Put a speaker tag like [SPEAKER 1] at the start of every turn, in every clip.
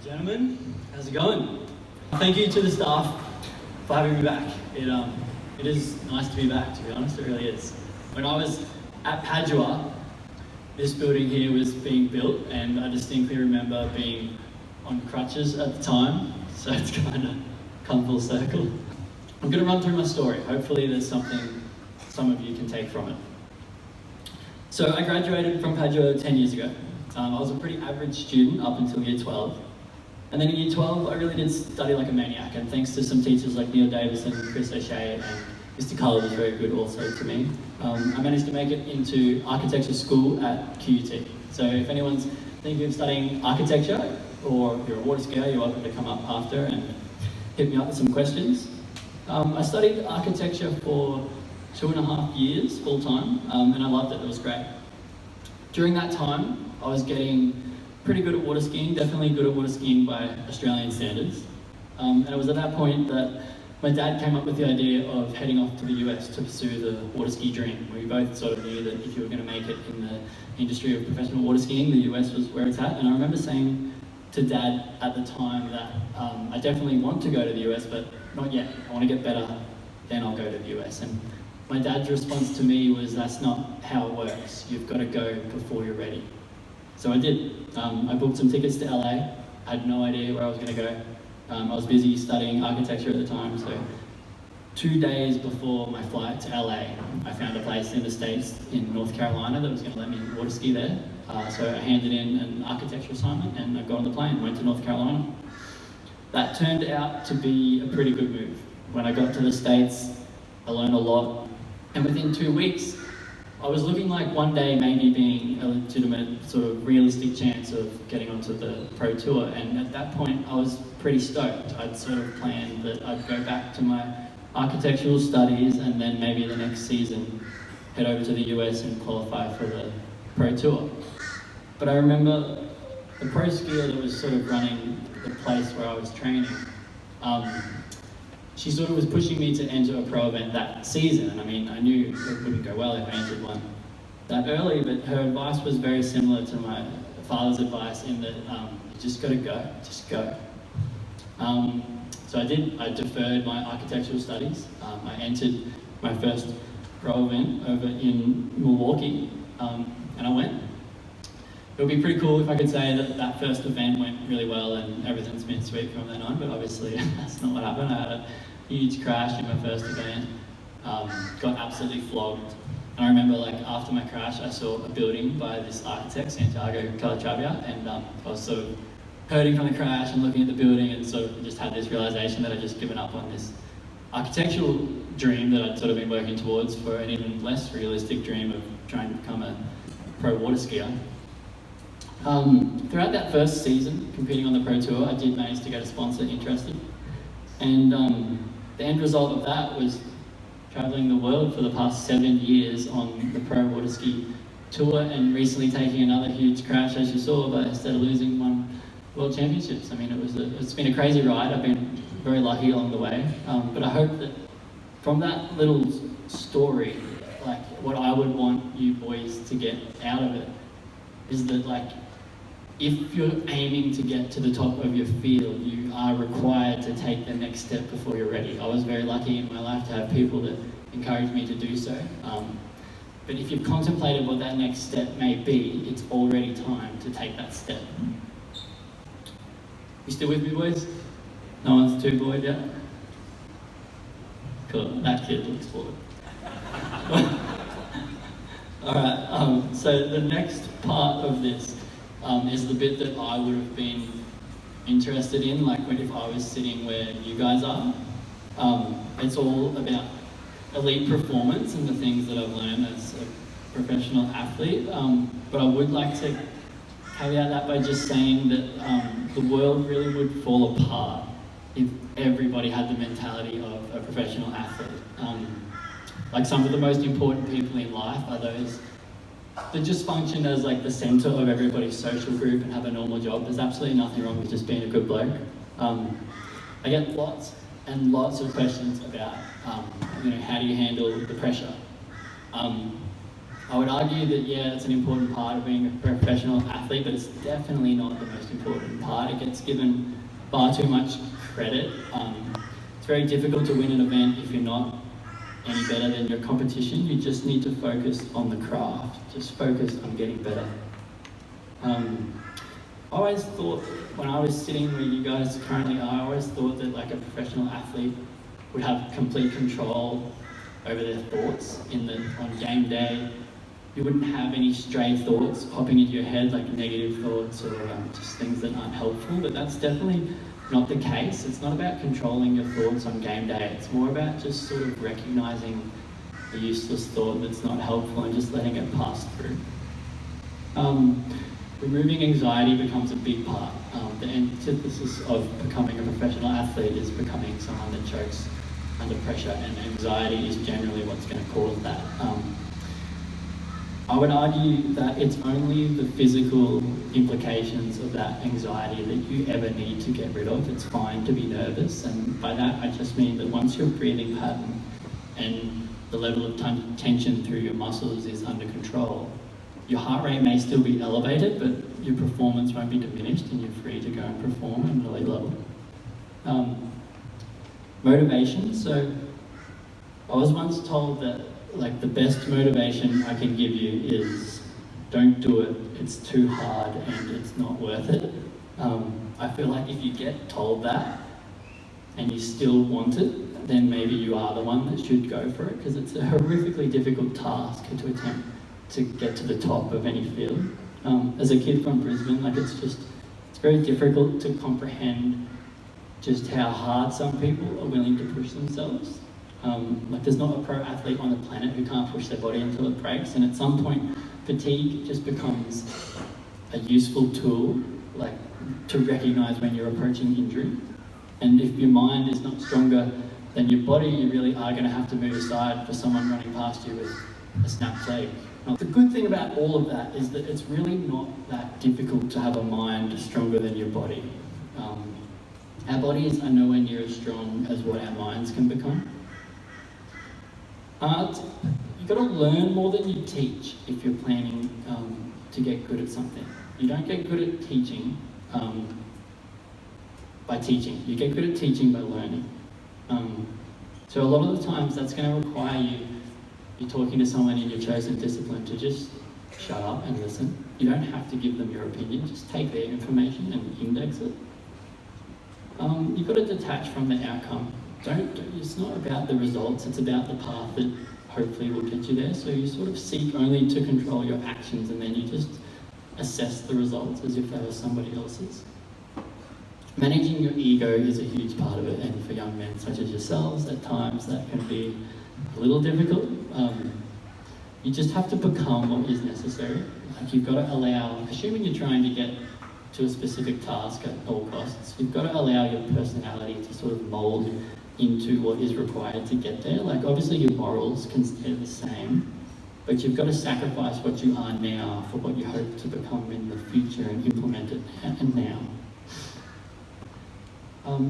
[SPEAKER 1] Gentlemen, how's it going? Thank you to the staff for having me back. It is nice to be back, to be honest, it really is. When I was at Padua, this building here was being built, and I distinctly remember being on crutches at the time, so it's kind of come full circle. I'm going to run through my story. Hopefully there's something some of you can take from it. So I graduated from Padua 10 years ago. I was a pretty average student up until year 12. And then in year 12, I really did study like a maniac, and thanks to some teachers like Neil Davison, Chris O'Shea, and Mr. Cullen was very good also to me. I managed to make it into architecture school at QUT. So if anyone's thinking of studying architecture, or if you're a water skier, you're welcome to come up after and hit me up with some questions. I studied architecture for 2.5 years full-time, and I loved it. It was great. During that time, I was getting pretty good at water skiing, definitely good at water skiing by Australian standards. And it was at that point that my dad came up with the idea of heading off to the US to pursue the water ski dream. We both sort of knew that if you were going to make it in the industry of professional water skiing, the US was where it's at. And I remember saying to Dad at the time that I definitely want to go to the US, but not yet. I want to get better, then I'll go to the US. And my dad's response to me was, that's not how it works. You've got to go before you're ready. So I did. I booked some tickets to LA. I had no idea where I was going to go. I was busy studying architecture at the time, so 2 days before my flight to LA, I found a place in the States in North Carolina that was going to let me water ski there. So I handed in an architecture assignment and I got on the plane and went to North Carolina. That turned out to be a pretty good move. When I got to the States, I learned a lot, and within 2 weeks, I was looking like one day maybe being a legitimate sort of realistic chance of getting onto the pro tour, and at that point I was pretty stoked. I'd sort of planned that I'd go back to my architectural studies and then maybe the next season head over to the US and qualify for the pro tour. But I remember the pro skier that was sort of running the place where I was training, she sort of was pushing me to enter a pro event that season, and I mean, I knew it wouldn't go well if I entered one that early, but her advice was very similar to my father's advice in that you just gotta go, just go. So I did. I deferred my architectural studies. I entered my first pro event over in Milwaukee, and I went. It would be pretty cool if I could say that that first event went really well and everything's been sweet from then on, but obviously that's not what happened. I had a huge crash in my first event, got absolutely flogged. And I remember like after my crash, I saw a building by this architect, Santiago Calatrava, and I was sort of hurting from the crash and looking at the building and sort of just had this realization that I'd just given up on this architectural dream that I'd sort of been working towards for an even less realistic dream of trying to become a pro water skier. Throughout that first season, competing on the Pro Tour, I did manage to get a sponsor interested. And the end result of that was traveling the world for the past 7 years on the Pro Water Ski Tour, and recently taking another huge crash, as you saw, but instead of losing one World Championships. I mean, it's been a crazy ride. I've been very lucky along the way. But I hope that from that little story, like what I would want you boys to get out of it is that, like, if you're aiming to get to the top of your field, you are required to take the next step before you're ready. I was very lucky in my life to have people that encouraged me to do so. But if you've contemplated what that next step may be, it's already time to take that step. You still with me, boys? No one's too bored yet? Cool, that kid looks bored. Alright, so the next part of this is the bit that I would have been interested in, like if I was sitting where you guys are. It's all about elite performance and the things that I've learned as a professional athlete. But I would like to caveat that by just saying that the world really would fall apart if everybody had the mentality of a professional athlete. Like some of the most important people in life are those that just function as like the center of everybody's social group and have a normal job. There's absolutely nothing wrong with just being a good bloke. I get lots and lots of questions about, how do you handle the pressure? I would argue that, yeah, it's an important part of being a professional athlete, but it's definitely not the most important part. It gets given far too much credit. It's very difficult to win an event if you're not any better than your competition. You just need to focus on the craft. Just focus on getting better. I always thought, when I was sitting where you guys currently are, I always thought that like a professional athlete would have complete control over their thoughts on game day. You wouldn't have any stray thoughts popping into your head, like negative thoughts or just things that aren't helpful, but that's definitely not the case. It's not about controlling your thoughts on game day. It's more about just sort of recognizing a useless thought that's not helpful and just letting it pass through. Removing anxiety becomes a big part. The antithesis of becoming a professional athlete is becoming someone that chokes under pressure, and anxiety is generally what's going to cause that. I would argue that it's only the physical implications of that anxiety that you ever need to get rid of. It's fine to be nervous, and by that I just mean that once your breathing pattern and the level of tension through your muscles is under control, your heart rate may still be elevated, but your performance won't be diminished and you're free to go and perform at an elite level. Motivation. So I was once told that like the best motivation I can give you is don't do it, it's too hard and it's not worth it. I feel like if you get told that and you still want it, then maybe you are the one that should go for it, because it's a horrifically difficult task to attempt to get to the top of any field. As a kid from Brisbane, like it's very difficult to comprehend just how hard some people are willing to push themselves. Like there's not a pro athlete on the planet who can't push their body until it breaks, and at some point fatigue just becomes a useful tool, like to recognize when you're approaching injury. And if your mind is not stronger than your body, you really are going to have to move aside for someone running past you with a snapped leg. Now, the good thing about all of that is that it's really not that difficult to have a mind stronger than your body. Our bodies are nowhere near as strong as what our minds can become. You've got to learn more than you teach if you're planning to get good at something. You don't get good at teaching by teaching. You get good at teaching by learning. So a lot of the times that's going to require you're talking to someone in your chosen discipline to just shut up and listen. You don't have to give them your opinion, just take their information and index it. You've got to detach from the outcome. It's not about the results, it's about the path that hopefully will get you there. So you sort of seek only to control your actions, and then you just assess the results as if they were somebody else's. Managing your ego is a huge part of it, and for young men such as yourselves, at times that can be a little difficult. You just have to become what is necessary. Like you've got to allow, assuming you're trying to get to a specific task at all costs, you've got to allow your personality to sort of mold into what is required to get there. Like obviously your morals can stay the same, but you've got to sacrifice what you are now for what you hope to become in the future and implement it now.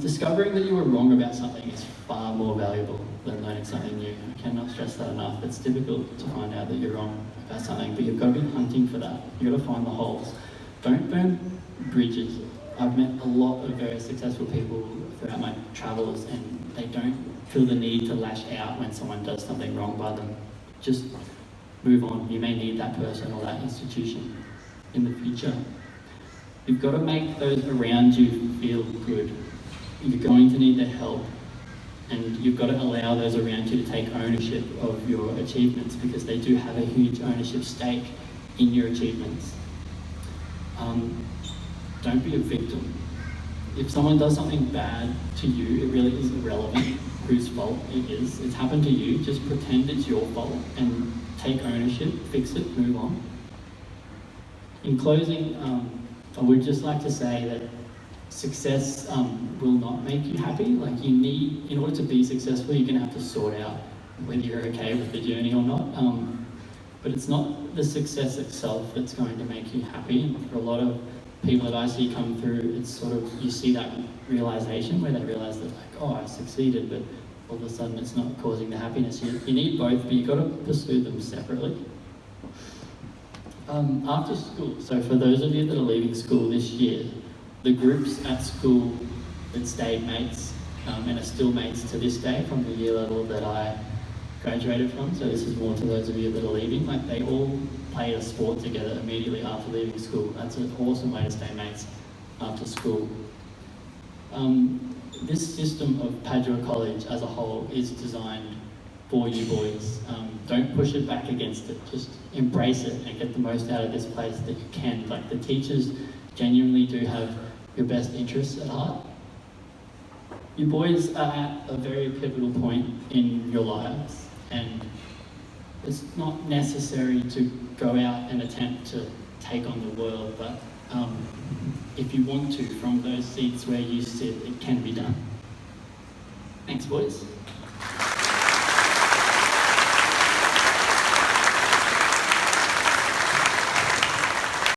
[SPEAKER 1] Discovering that you were wrong about something is far more valuable than learning something new. I cannot stress that enough. It's difficult to find out that you're wrong about something, but you've got to be hunting for that. You've got to find the holes. Don't burn bridges. I've met a lot of very successful people throughout my travels, and they don't feel the need to lash out when someone does something wrong by them. Just move on. You may need that person or that institution in the future. You've got to make those around you feel good. You're going to need their help, and you've got to allow those around you to take ownership of your achievements, because they do have a huge ownership stake in your achievements. Don't be a victim. If someone does something bad to you, it really is irrelevant whose fault it is. It's happened to you. Just pretend it's your fault and take ownership, fix it, move on. In closing, I would just like to say that success will not make you happy. Like in order to be successful, you're gonna have to sort out whether you're okay with the journey or not. But it's not the success itself that's going to make you happy. And for a lot of people that I see come through, it's sort of, you see that realization where they realize that like, oh, I succeeded, but all of a sudden it's not causing the happiness. You need both, but you've got to pursue them separately. After school, so for those of you that are leaving school this year, the groups at school that stayed mates and are still mates to this day from the year level that I graduated from, so this is more to those of you that are leaving, like they all played a sport together immediately after leaving school. That's an awesome way to stay mates after school. This system of Padua College as a whole is designed for you boys. Don't push it back against it, just embrace it and get the most out of this place that you can. Like, the teachers genuinely do have your best interests at heart. You boys are at a very pivotal point in your lives, and it's not necessary to go out and attempt to take on the world, but if you want to, from those seats where you sit, it can be done. Thanks, boys.